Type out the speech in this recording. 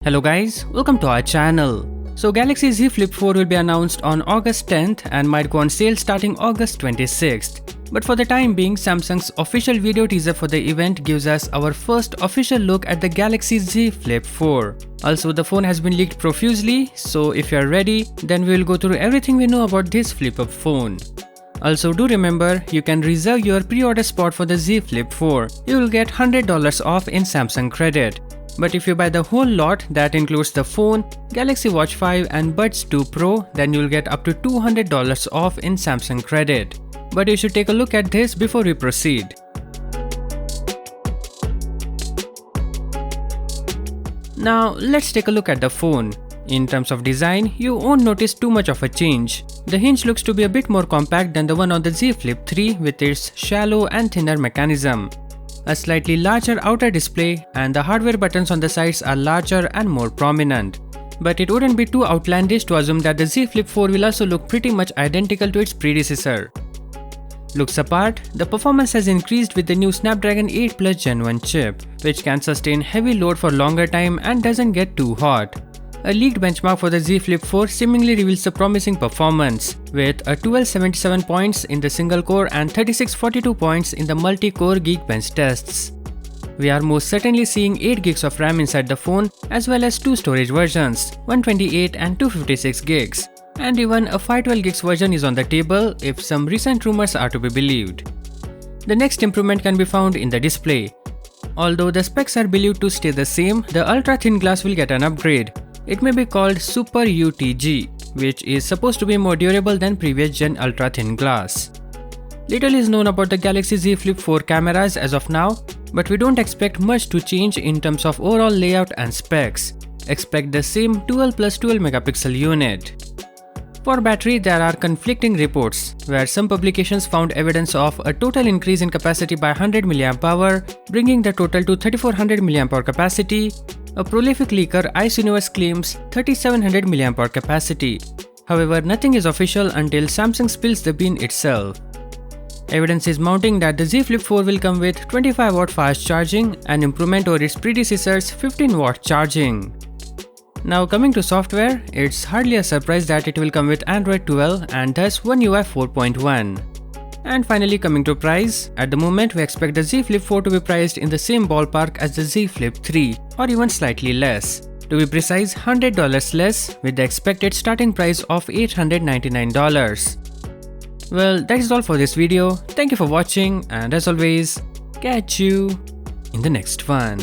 Hello guys, welcome to our channel. So Galaxy Z Flip 4 will be announced on August 10th and might go on sale starting August 26th. But for the time being, Samsung's official video teaser for the event gives us our first official look at the Galaxy Z Flip 4. Also, the phone has been leaked profusely, so if you are ready, then we will go through everything we know about this flip-up phone. Also, do remember, you can reserve your pre-order spot for the Z Flip 4. You will get $100 off in Samsung credit. But if you buy the whole lot, that includes the phone, Galaxy Watch 5 and Buds 2 Pro, then you'll get up to $200 off in Samsung credit. But you should take a look at this before we proceed. Now let's take a look at the phone. In terms of design, you won't notice too much of a change. The hinge looks to be a bit more compact than the one on the Z Flip 3 with its shallow and thinner mechanism. A slightly larger outer display and the hardware buttons on the sides are larger and more prominent. But it wouldn't be too outlandish to assume that the Z Flip 4 will also look pretty much identical to its predecessor. Looks apart, the performance has increased with the new Snapdragon 8 Plus Gen 1 chip, which can sustain heavy load for longer time and doesn't get too hot. A leaked benchmark for the Z Flip 4 seemingly reveals a promising performance, with a 1277 points in the single-core and 3642 points in the multi-core Geekbench tests. We are most certainly seeing 8 gigs of RAM inside the phone, as well as 2 storage versions, 128 and 256 gigs. And even a 512 gigs version is on the table if some recent rumors are to be believed. The next improvement can be found in the display. Although the specs are believed to stay the same, the ultra-thin glass will get an upgrade. It may be called Super UTG, which is supposed to be more durable than previous gen ultra-thin glass. Little is known about the Galaxy Z Flip 4 cameras as of now, but we don't expect much to change in terms of overall layout and specs. Expect the same 12 plus 12 megapixel unit. For battery, there are conflicting reports, where some publications found evidence of a total increase in capacity by 100 mAh, bringing the total to 3400 mAh capacity. A prolific leaker, Ice Universe, claims 3700 mAh capacity. However, nothing is official until Samsung spills the bean itself. Evidence is mounting that the Z Flip 4 will come with 25W fast charging, an improvement over its predecessor's 15W charging. Now coming to software, it's hardly a surprise that it will come with Android 12 and thus One UI 4.1. And finally, coming to price, at the moment we expect the Z Flip 4 to be priced in the same ballpark as the Z Flip 3 or even slightly less. To be precise, $100 less with the expected starting price of $899. Well, that is all for this video. Thank you for watching and as always, catch you in the next one.